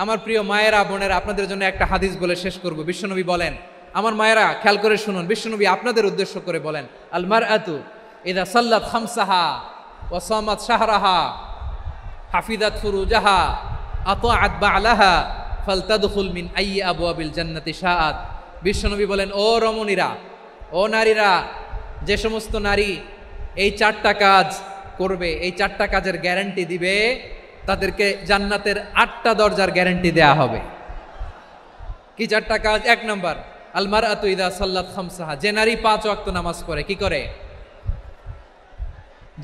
আমার প্রিয় মায়েরা বোনেরা, আপনাদের জন্য একটা হাদিস বলে শেষ করব। বিশ্বনবী বলেন, আমার মায়েরা খেয়াল করে শুনুন, বিশ্বনবী আপনাদের উদ্দেশ্য করে বলেন, আল মারআতু ইযা সাল্লাত খামসাহা ওয়া সামাত শাহরাহা হাফিজাত ফুরুজাহা আতাআত বা'লাহা ফালতাদখুল মিন আইয়ি আবওয়াবিল জান্নাতি শাআত। বিশ্বনবী বলেন, ও রমণীরা, ও নারীরা, যে সমস্ত নারী এই 4টা কাজ করবে, এই 4টা কাজের গ্যারান্টি দিবে, তাদেরকে জান্নাতের 8টা দরজার গ্যারান্টি দেয়া হবে। কি 4টা কাজ? 1 নম্বর, আল মারআতু ইযা সাল্লাত খামসাহা, যে নারী 5 ওয়াক্ত নামাজ পড়ে। কি করে?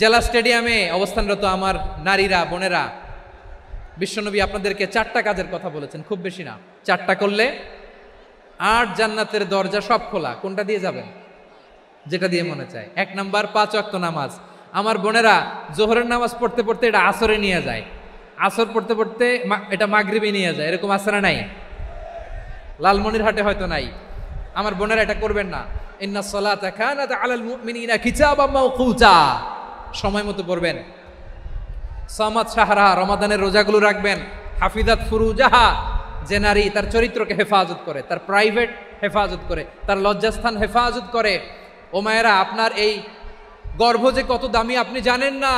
জেলা স্টেডিয়ামে অবস্থানরত আমার নারীরা বোনেরা, বিশ্বনবী আপনাদেরকে 4টা কাজের কথা বলেছেন, খুব বেশি না। 4টা করলে 8 জান্নাতের দরজা সব খোলা। কোনটা দিয়ে যাবেন? যেটা দিয়ে মনে চায়। 1 নাম্বার 5 ওয়াক্ত নামাজ। আমার বোনেরা জোহরের নামাজ পড়তে পড়তে এটা আসরে নিয়ে যায়, আসর পড়তে পড়তে এটা মাগরিবে নিয়ে যায়। এরকম আসরে নাই? লালমনিরহাটে হয়তো নাই। আমার বোনেরা এটা করবেন না। ইন্নাস সালাতা কানাত আলাল মুমিনিনা কিতাবাম মাওকুতা, সময় মতো পড়বেন। সামাত শাহরা, রমাদানের রোজাগুলো রাখবেন। হাফিজাত ফুরুজাহা, যে নারী তার চরিত্রকে হেফাজত করে, তার প্রাইভেট হেফাজত করে, তার লজ্জাস্থান হেফাজত করে। ও মায়েরা, আপনার এই গর্ভ যে কত দামি আপনি জানেন না।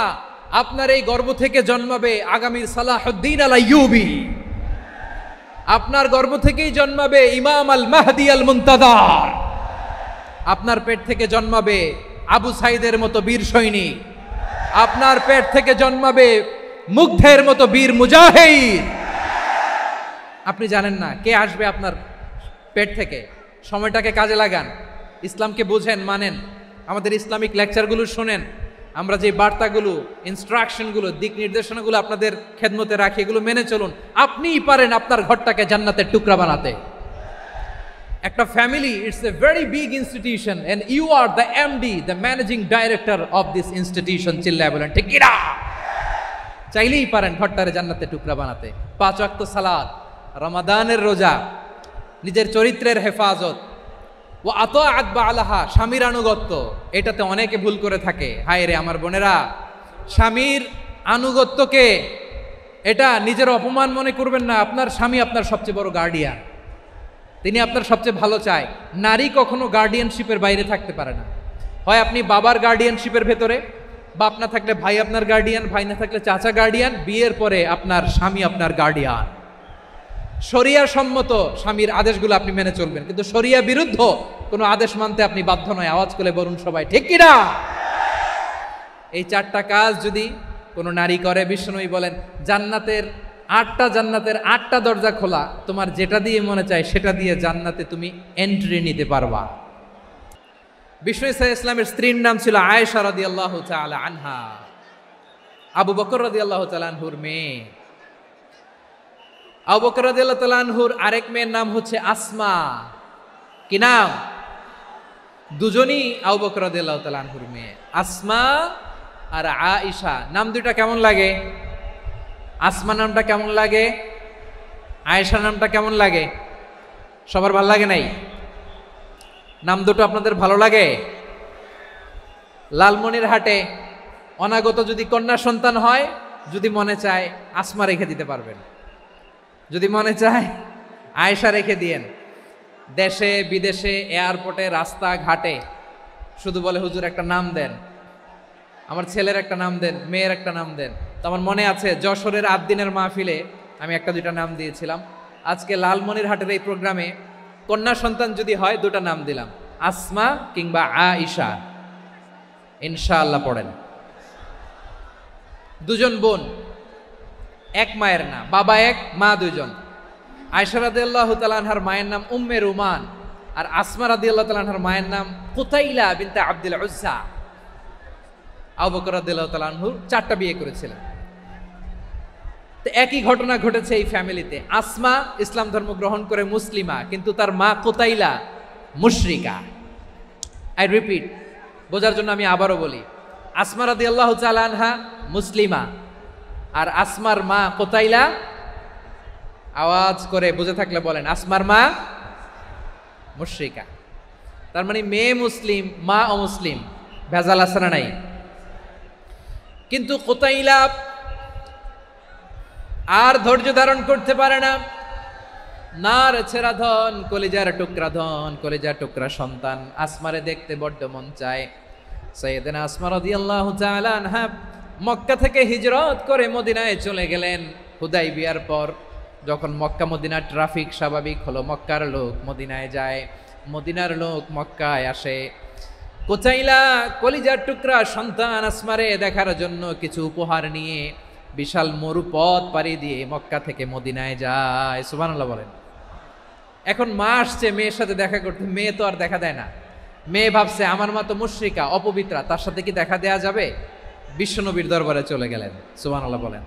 আপনার এই গর্ভ থেকে জন্মাবে আগামীর সালাহুদ্দিন আল আইয়ুবী। আপনার গর্ভ থেকেই জন্মাবে ইমাম আল মাহদি আল মুনতাজার। আপনার পেট থেকে জন্মাবে আবু সাইদের মতো বীর সৈনিক। আপনার পেট থেকে জন্মাবে মুগ্ধের মতো বীর মুজাহিদ। আপনি জানেন না কে আসবে আপনার পেট থেকে। সময়টাকে কাজে লাগান, ইসলামকে বুঝেন, মানেন, আমাদের ইসলামিক লেকচারগুলো শোনেন। আমরা যে বার্তাগুলো, ইনস্ট্রাকশনগুলো, দিক নির্দেশনাগুলো আপনাদের খেদমতে রাখি, এগুলো মেনে চলুন। আপনিই পারেন আপনার ঘরটাকে জান্নাতের টুকরা বানাতে। একটা family, it's a very big institution and you are the MD, the managing director of this institution. চিল্লায় বলেন ঠিক কিনা? চাইলেই পারেন ঘরটারে জান্নাতের টুকরা বানাতে। 5 ওয়াক্ত সালাত, রমাদানের রোজা, নিজের চরিত্রের হেফাজত, ও আতাআত বা'লাহা, স্বামীর আনুগত্য। এটাতে অনেকে ভুল করে থাকে। হায় রে আমার বোনেরা, স্বামীর আনুগত্যকে এটা নিজের অপমান মনে করবেন না। আপনার স্বামী আপনার সবচেয়ে বড় গার্ডিয়ান, তিনি আপনার সবচেয়ে ভালো চায়। নারী কখনো গার্ডিয়ানশিপের বাইরে থাকতে পারে না। হয় আপনি বাবার গার্ডিয়ানশিপের ভেতরে, বাপ না থাকলে ভাই আপনার গার্ডিয়ান, ভাই না থাকলে চাচা গার্ডিয়ান, বিয়ের পরে আপনার স্বামী আপনার গার্ডিয়ান। শরিয়া সম্মত স্বামীর আদেশগুলো আপনি মেনে চলবেন, কিন্তু শরিয়া বিরুদ্ধ কোনো আদেশ মানতে আপনি বাধ্য নয়। আওয়াজ করে বলুন সবাই ঠিক কিনা? এই 4টা কাজ যদি কোনো নারী করে, বিশ্বনবী বলেন জান্নাতের 8টা দরজা খোলা। তোমার যেটা দিয়ে মনে চায় সেটা দিয়ে জান্নাতে তুমি এন্ট্রি নিতে পারবা। বিষ্ণু ইসলামের স্ত্রীর নাম ছিল আয়েশা রাদিয়াল্লাহু তাআলা আনহা, আবু বকর রাদিয়াল্লাহু তাআলা আনহুর মেয়ে। আবু বকর রাদিয়াল্লাহু তাআলা আনহুর আরেক মেয়ের নাম হচ্ছে আসমা। কি নাম? দুজনই আবু বকর রাদিয়াল্লাহু তাআলা আনহুর মেয়ে, আসমা আর আয়েশা। নাম দুইটা কেমন লাগে? আসমা নামটা কেমন লাগে? আয়েশা নামটা কেমন লাগে? সবার ভালো লাগে নাই? নাম দুটো আপনাদের ভালো লাগে? লালমনিরহাটে অনাগত যদি কন্যা সন্তান হয়, যদি মনে চায় আসমা রেখে দিতে পারবেন, যদি মনে চায় আয়েশা রেখে দিয়েন। দেশে বিদেশে এয়ারপোর্টে রাস্তা ঘাটে শুধু বলে হুজুর একটা নাম দেন, আমার ছেলের একটা নাম দেন, মেয়ের একটা নাম দেন। তো আমার মনে আছে যশোরের আদ্দিনের মাহফিলে আমি 1-2টা নাম দিয়েছিলাম। আজকে লালমনিরহাটের এই প্রোগ্রামে কন্যা সন্তান যদি হয় 2টা নাম দিলাম, আসমা কিংবা আয়েশা। ইনশাআল্লাহ পড়েন। দুজন বোন, এক মায়ের না, বাবা এক মা দুইজন। আয়েশা রাদিয়াল্লাহু তাআলা আনহার মায়ের নাম উম্মে রুমান, আর আসমা রাদিয়াল্লাহু তাআলা আনহার মায়ের নাম কুতাইলা বিনতে আব্দুল উজ্জা। আবু বকর রাদিয়াল্লাহু তাআলা আনহু 4টা বিয়ে করেছিলেন। তো একই ঘটনা ঘটেছে এই ফ্যামিলিতে। আসমা ইসলাম ধর্ম গ্রহণ করে মুসলিমা, কিন্তু তার মা কুতাইলা মুশরিকা। আই রিপিট, বোঝার জন্য আমি আবারও বলি, আসমা রাদিয়াল্লাহু তাআলা আনহা মুসলিমা, আর আসমার মা কুতাইলা। আওয়াজ করে বুঝে থাকলে বলেন, আসমার মা মুশরিকা। তার মানে মেয়ে মুসলিম, মা অমুসলিম। ভেজাল আছে না নাই? কিন্তু কুতাইলা আর ধৈর্য ধারণ করতে পারে না। নার ছেঁড়া ধন, কলিজার টুকরা ধন, কলিজার টুকরা সন্তান আসমারে দেখতে বড্ড মন চায়। সাইয়েদনা আসমা রাদিয়াল্লাহু তাআলা আনহা মক্কা থেকে হিজরত করে মদিনায় চলে গেলেন। হুদাইবিয়ার পর যখন মক্কা মদিনার ট্রাফিক স্বাভাবিক হলো, মক্কার লোক মদিনায় যায়, মদিনার লোক মক্কায় আসে। কোচাইলা কলিজার টুকরা সন্তান আসমারে দেখার জন্য কিছু উপহার নিয়ে বিশাল মরুপথ পাড়ি দিয়ে মক্কা থেকে মদিনায় যায়। সুবহানাল্লাহ বলেন। এখন মা আসছে মেয়ের সাথে দেখা করতে, মেয়ে তো আর দেখা দেয় না। মেয়ে ভাবছে আমার মা তো মুশরিকা, অপবিত্রা, তার সাথে কি দেখা দেয়া যাবে? বিশ্বনবীর দরবারে চলে গেলেন। সুবহানাল্লাহ বলেন।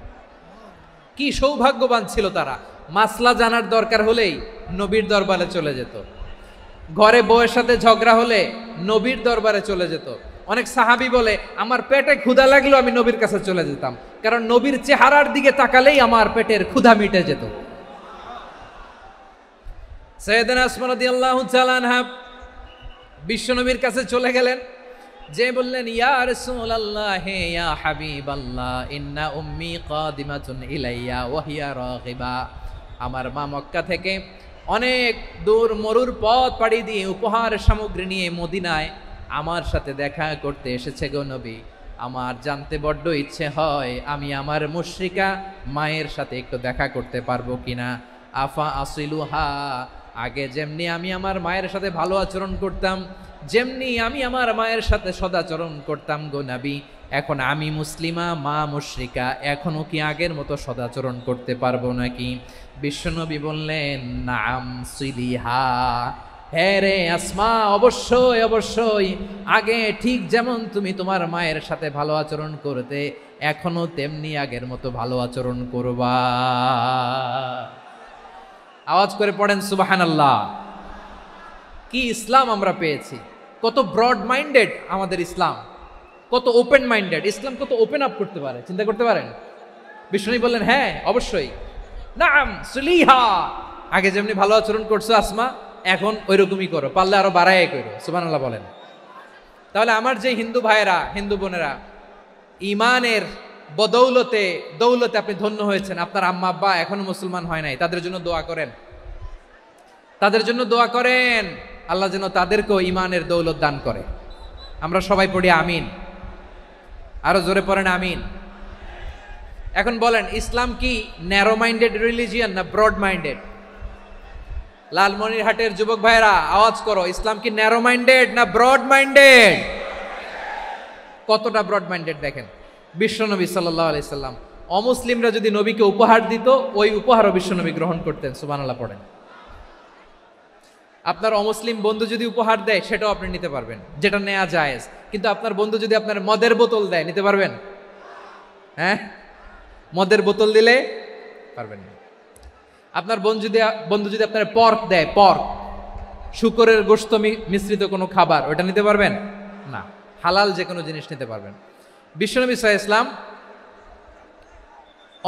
কি সৌভাগ্যবান ছিল তারা, মাসলা জানার দরকার হলেই নবীর দরবারে চলে যেত। ঘরে বউয়ের সাথে ঝগড়া হলে নবীর দরবারে চলে যেত। অনেক সাহাবী বলে আমার পেটে ক্ষুধা লাগলো আমি নবীর কাছে চলে যেতাম, কারণ নবীর চেহারার দিকে তাকালেই আমার পেটের ক্ষুধা মিটে যেত। সাইয়েদনা আসমা রাদিয়াল্লাহু তাআলা আনহা বিশ্বনবীর কাছে চলে গেলেন, যে বললেন ইয়া রাসূলুল্লাহ ইয়া হাবিবাল্লাহ ইন্না উম্মি কাদিমাতুন ইলাইয়া ওয়া হিয়া রাগিবা। আমার মা মক্কা থেকে অনেক দূর মরুর পথ পাড়ি দিয়ে উপহার সামগ্রী নিয়ে মদিনায় আমার সাথে দেখা করতে এসেছে গো নবী। আমার জানতে বড্ড ইচ্ছে হয় আমি আমার মুশরিকা মায়ের সাথে একটু দেখা করতে পারবো কিনা। আফা আসিলুহা, আগে যেমনি আমি আমার মায়ের সাথে ভালো আচরণ করতাম, যেমনি আমি আমার মায়ের সাথে সদাচরণ করতাম গো নবী, এখন আমি মুসলিমা মা মুশরিকা, এখনো কি আগের মতো সদাচরণ করতে পারবো নাকি? বিশ্বনবী বললেন নাম সিলিহা, হ্যাঁ রে আসমা, অবশ্যই অবশ্যই, আগে ঠিক যেমন তুমি তোমার মায়ের সাথে ভালো আচরণ করতে এখনো তেমনি আগের মতো ভালো আচরণ করবা। আওয়াজ করে পড়েন সুবহানাল্লাহ। কি ইসলাম আমরা পেয়েছি, কত ব্রড মাইন্ডেড আমাদের ইসলাম, কত ওপেন মাইন্ডেড ইসলাম, কত ওপেন আপ করতে পারে, চিন্তা করতে পারেন। বিষ্ণু বললেন হ্যাঁ অবশ্যই, নাম সুলিহা, আগে যেমনি ভালো আচরণ করছো আসমা এখন ওইরকমই করো, পারলে আরো বাড়াই করো। সুবহানাল্লাহ বলেন। তাহলে আমার যে হিন্দু ভাইয়েরা হিন্দু বোনেরা ইমানের বদৌলতে দৌলতে আপনি ধন্য হয়েছেন, আপনার আম্মা আব্বা এখনো মুসলমান হয় নাই, তাদের জন্য দোয়া করেন, তাদের জন্য দোয়া করেন, আল্লাহ যেন তাদেরকেও ইমানের দৌলত দান করে। আমরা সবাই পড়ি আমিন, আরো জোরে পড়েন আমিন। এখন বলেন ইসলাম কি ন্যারো মাইন্ডেড রিলিজিয়ান না ব্রড মাইন্ডেড? লালমনিরহাটের যুবক ভাইরা আওয়াজ করো, ইসলাম কি ন্যারো মাইন্ডেড না ব্রড মাইন্ডেড? কতটা ব্রড মাইন্ডেড দেখেন। বিশ্বনবী সাল্লাল্লাহু আলাইহি সাল্লাম অমুসলিমরা যদি নবীকে উপহার দিত ওই উপহারও বিশ্বনবী গ্রহণ করতেন। সুবহানাল্লাহ পড়েন। আপনার অমুসলিম বন্ধু যদি উপহার দেয় সেটাও আপনি নিতে পারবেন, যেটা নেওয়া জায়েজ। কিন্তু আপনার বন্ধু যদি আপনার মদের বোতল দেয় নিতে পারবেন? হ্যাঁ, মদের বোতল দিলে পারবেন না। আপনার বন্ধু যদি আপনার পর্ক দেয়, পর্ক শুকরের গোশত মিশ্রিত কোনো খাবার, ওটা নিতে পারবেন না। হালাল যে কোনো জিনিস নিতে পারবেন। বিশ্বনবী সাল্লাল্লাহু আলাইহি ওয়াসাল্লাম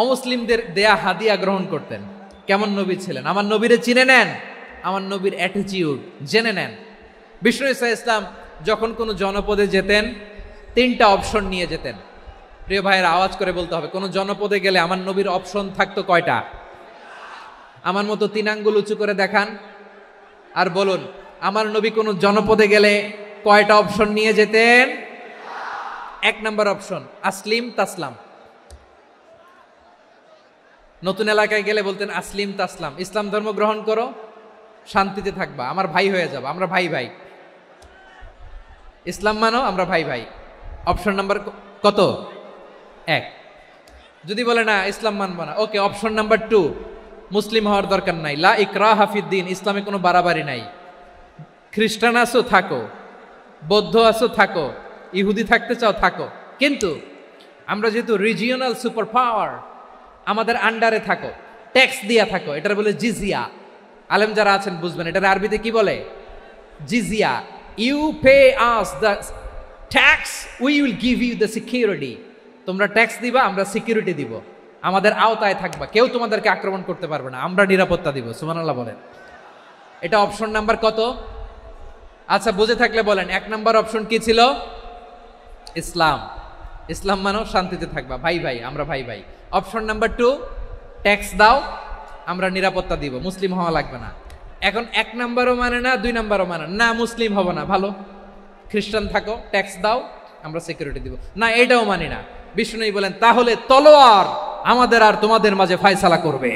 অমুসলিমদের দেয়া হাদিয়া গ্রহণ করতেন। কেমন নবী ছিলেন? আমার নবীরে চিনে নেন, আমার নবীর অ্যাটিটিউড জেনে নেন। বিশ্বনবী সাল্লাল্লাহু আলাইহি ওয়াসাল্লাম যখন কোনো জনপদে যেতেন 3টা অপশন নিয়ে যেতেন। প্রিয় ভাইয়েরা আওয়াজ করে বলতে হবে, কোনো জনপদে গেলে আমার নবীর অপশন থাকতো কয়টা? আমার মতো 3 আঙ্গুল উঁচু করে দেখান আর বলুন আমার নবী কোনো জনপদে গেলে কয়টা অপশন নিয়ে যেতেন? 1 নম্বর অপশন আসলিম তাসলাম। নতুন এলাকায় গেলে বলতেন আসলিম তাসলাম, ইসলাম ধর্ম গ্রহণ করো, শান্তিতে থাকবা, আমার ভাই হয়ে যাবো, আমরা ভাই ভাই, ইসলাম মানো, আমরা ভাই ভাই। অপশন নাম্বার কত? 1। যদি বলে না ইসলাম মানবো না, ওকে, অপশন নাম্বার 2, মুসলিম হওয়ার দরকার নাই, লা ইকরাহা ফিদ্দিন, ইসলামে কোনো বাড়াবাড়ি নাই। খ্রিস্টান আছো থাকো, বৌদ্ধ আছো থাকো, ইহুদি থাকতে চাও থাকো, কিন্তু আমরা যেহেতু রিজিওনাল সুপার পাওয়ার, আমাদের আন্ডারে থাকো, ট্যাক্স দিয়া থাকো, এটার বলে জিজিয়া। আলেম যারা আছেন বুঝবেন এটার আরবিতে কি বলে? জিজিয়া। You pay us the tax, we will give you the security. তোমরা ট্যাক্স দিবা, আমরা সিকিউরিটি দিব, আমাদের আওতায় থাকবা, কেউ তোমাদেরকে আক্রমণ করতে পারবে না, আমরা নিরাপত্তা দিব। সুবহানাল্লাহ বলেন। এটা অপশন নাম্বার কত? আচ্ছা বুঝে থাকলে বলেন 1 নাম্বার অপশন কি ছিল? ইসলাম। ইসলাম মানো শান্তিতে থাকবা, ভাই ভাই, আমরা ভাই ভাই। অপশন নাম্বার 2 ট্যাক্স দাও, আমরা নিরাপত্তা দিব, মুসলিম হওয়া লাগবে না। এখন 1 নাম্বারও মানে না, 2 নাম্বারও মানে না, মুসলিম হব না, ভালো খ্রিস্টান থাকো, ট্যাক্স দাও, আমরা সিকিউরিটি দিব না, এটাও মানি না। বিষ্ণু বলেন তাহলে তলোয়ার আমাদের আর তোমাদের মাঝে ফায়সালা করবে।